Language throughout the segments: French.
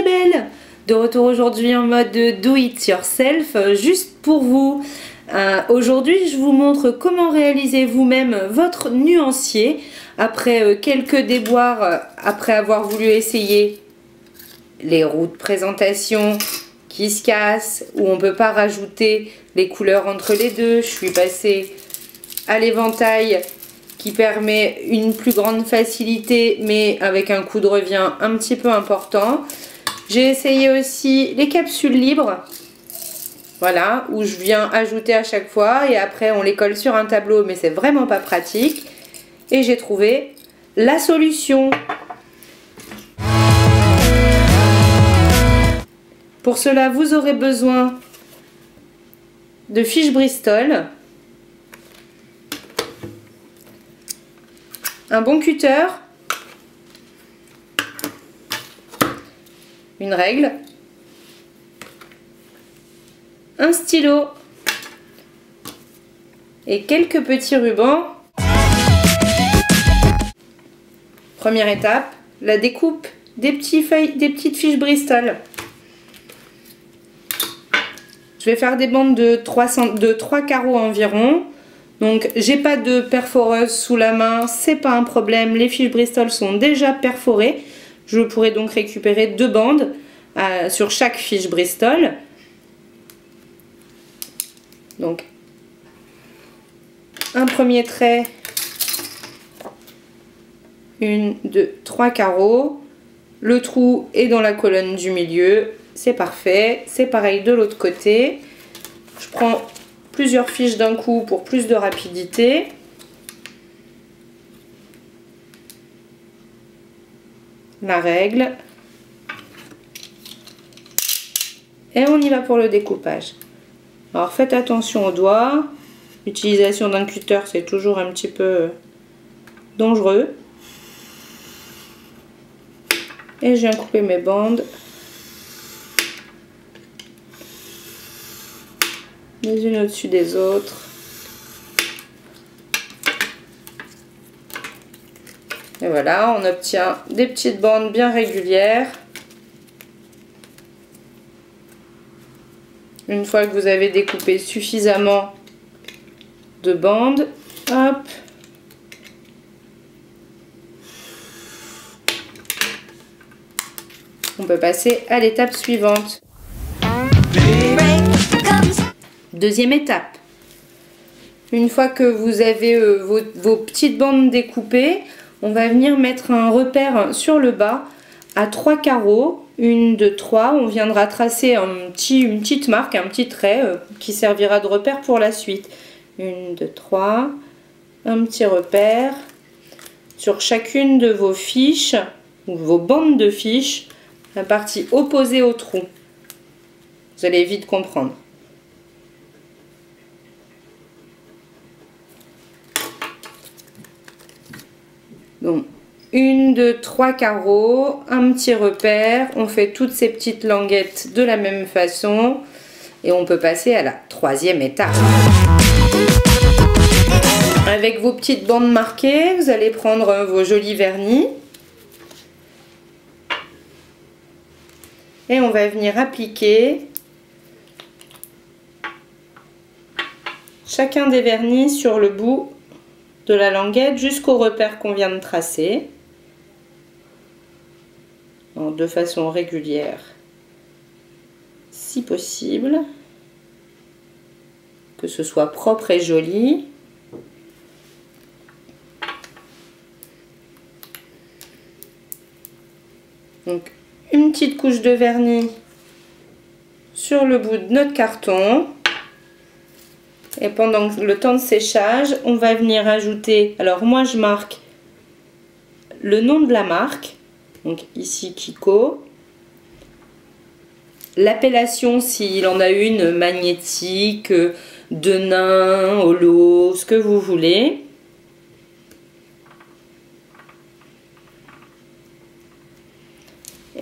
belle! De retour aujourd'hui en mode do it yourself, juste pour vous. Aujourd'hui, je vous montre comment réaliser vous-même votre nuancier après quelques déboires, après avoir voulu essayer les roues de présentation qui se cassent, où on ne peut pas rajouter les couleurs entre les deux. Je suis passée à l'éventail qui permet une plus grande facilité, mais avec un coût de revient un petit peu important. J'ai essayé aussi les capsules libres, voilà, où je viens ajouter à chaque fois et après on les colle sur un tableau, mais c'est vraiment pas pratique. Et j'ai trouvé la solution. Pour cela, vous aurez besoin de fiches Bristol, un bon cutter, une règle, un stylo et quelques petits rubans. Première étape, la découpe des petites fiches Bristol. Je vais faire des bandes de 3 carreaux environ. Donc j'ai pas de perforeuse sous la main, c'est pas un problème, les fiches Bristol sont déjà perforées. Je pourrais donc récupérer 2 bandes sur chaque fiche Bristol. Donc un premier trait, 1, 2, 3 carreaux. Le trou est dans la colonne du milieu, c'est parfait. C'est pareil de l'autre côté. Je prends plusieurs fiches d'un coup pour plus de rapidité. La règle. Et on y va pour le découpage. Alors faites attention aux doigts. L'utilisation d'un cutter, c'est toujours un petit peu dangereux. Et je viens couper mes bandes. Les unes au-dessus des autres. Et voilà, on obtient des petites bandes bien régulières. Une fois que vous avez découpé suffisamment de bandes, hop, on peut passer à l'étape suivante. Deuxième étape. Une fois que vous avez vos petites bandes découpées, on va venir mettre un repère sur le bas à 3 carreaux. 1, 2, 3. On viendra tracer une petite marque, un petit trait qui servira de repère pour la suite. 1, 2, 3. Un petit repère sur chacune de vos fiches ou vos bandes de fiches, la partie opposée au trou. Vous allez vite comprendre. Donc 1, 2, 3 carreaux, un petit repère, on fait toutes ces petites languettes de la même façon et on peut passer à la troisième étape. Avec vos petites bandes marquées, vous allez prendre vos jolis vernis et on va venir appliquer chacun des vernis sur le bout de la languette jusqu'au repère qu'on vient de tracer. De façon régulière si possible, que ce soit propre et joli. Donc une petite couche de vernis sur le bout de notre carton et pendant le temps de séchage on va venir ajouter, alors moi je marque le nom de la marque. Donc ici Kiko, l'appellation s'il en a une, magnétique, Denain, holo, ce que vous voulez.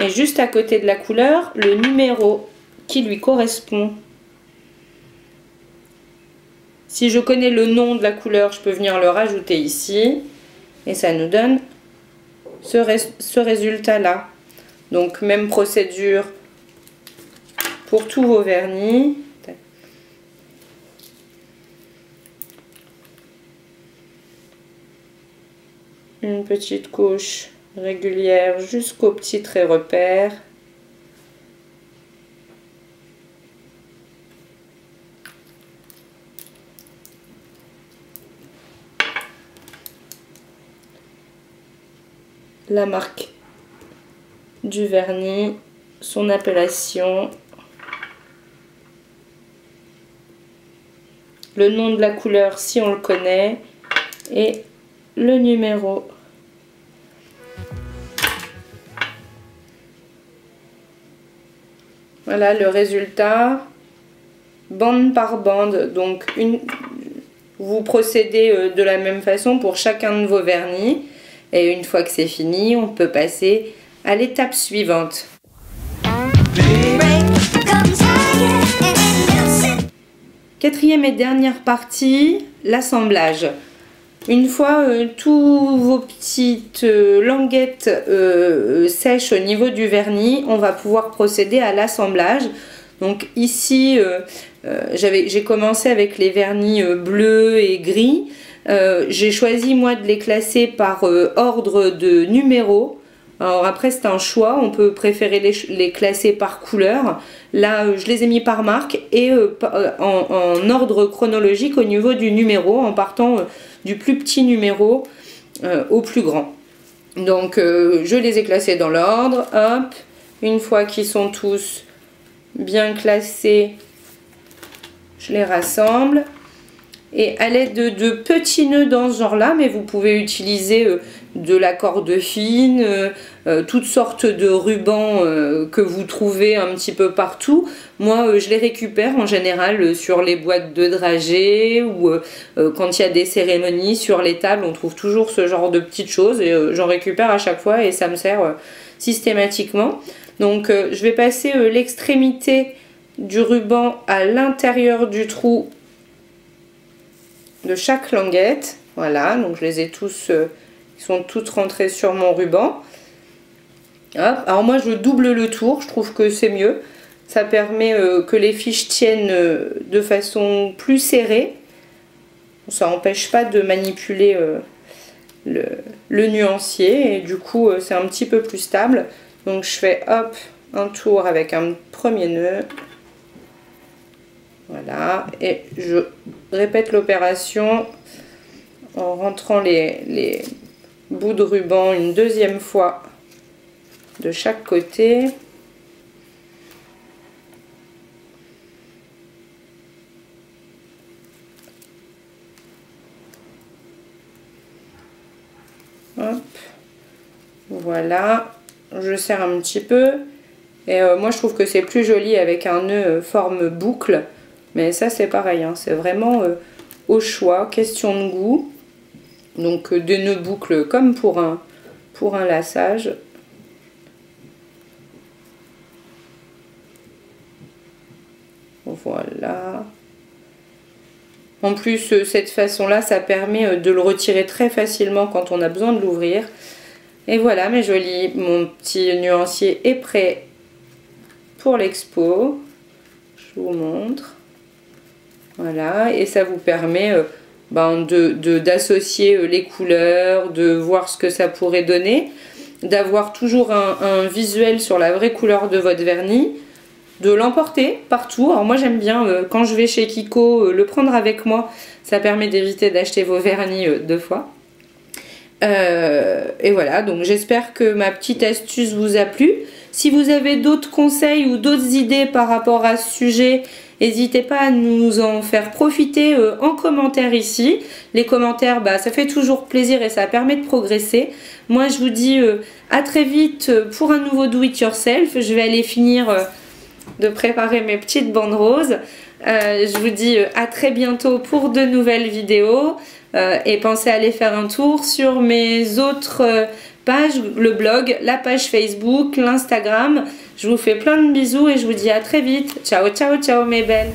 Et juste à côté de la couleur, le numéro qui lui correspond. Si je connais le nom de la couleur, je peux venir le rajouter ici et ça nous donne ce résultat là. Donc même procédure pour tous vos vernis. Une petite couche régulière jusqu'au petit trait repère. La marque du vernis, son appellation, le nom de la couleur si on le connaît et le numéro. Voilà le résultat, bande par bande. Donc vous procédez de la même façon pour chacun de vos vernis. Et une fois que c'est fini, on peut passer à l'étape suivante. Quatrième et dernière partie, l'assemblage. Une fois tous vos petites languettes sèches au niveau du vernis, on va pouvoir procéder à l'assemblage. Donc ici, j'ai commencé avec les vernis bleus et gris. J'ai choisi moi de les classer par ordre de numéro. Alors après c'est un choix, on peut préférer les classer par couleur. Là je les ai mis par marque et en ordre chronologique au niveau du numéro, en partant du plus petit numéro au plus grand. Donc je les ai classés dans l'ordre. Hop, une fois qu'ils sont tous bien classés, je les rassemble. Et à l'aide de petits nœuds dans ce genre là, mais vous pouvez utiliser de la corde fine, toutes sortes de rubans que vous trouvez un petit peu partout. Moi je les récupère en général sur les boîtes de dragées ou quand il y a des cérémonies sur les tables, on trouve toujours ce genre de petites choses et j'en récupère à chaque fois et ça me sert systématiquement. Donc je vais passer l'extrémité du ruban à l'intérieur du trou de chaque languette. Voilà, donc je les ai tous, ils sont toutes rentrées sur mon ruban. Hop. Alors moi je double le tour, je trouve que c'est mieux. Ça permet que les fiches tiennent de façon plus serrée. Ça n'empêche pas de manipuler le nuancier et du coup c'est un petit peu plus stable. Donc je fais hop un tour avec un premier nœud. Voilà, et je répète l'opération en rentrant les bouts de ruban une deuxième fois de chaque côté. Hop. Voilà, je serre un petit peu et moi je trouve que c'est plus joli avec un nœud forme boucle. Mais ça c'est pareil, hein, c'est vraiment au choix, question de goût. Donc des nœuds boucles comme pour un laçage. Voilà. En plus cette façon là, ça permet de le retirer très facilement quand on a besoin de l'ouvrir. Et voilà mes jolis, mon petit nuancier est prêt pour l'expo. Je vous montre. Voilà, et ça vous permet d'associer les couleurs, de voir ce que ça pourrait donner, d'avoir toujours un visuel sur la vraie couleur de votre vernis, de l'emporter partout. Alors moi j'aime bien quand je vais chez Kiko le prendre avec moi, ça permet d'éviter d'acheter vos vernis deux fois. Et voilà, donc j'espère que ma petite astuce vous a plu. Si vous avez d'autres conseils ou d'autres idées par rapport à ce sujet, n'hésitez pas à nous en faire profiter en commentaire ici. Les commentaires, ça fait toujours plaisir et ça permet de progresser. Moi, je vous dis à très vite pour un nouveau Do It Yourself. Je vais aller finir de préparer mes petites bandes roses. Je vous dis à très bientôt pour de nouvelles vidéos. Et pensez à aller faire un tour sur mes autres pages, le blog, la page Facebook, l'Instagram. Je vous fais plein de bisous et je vous dis à très vite. Ciao, ciao, ciao mes belles.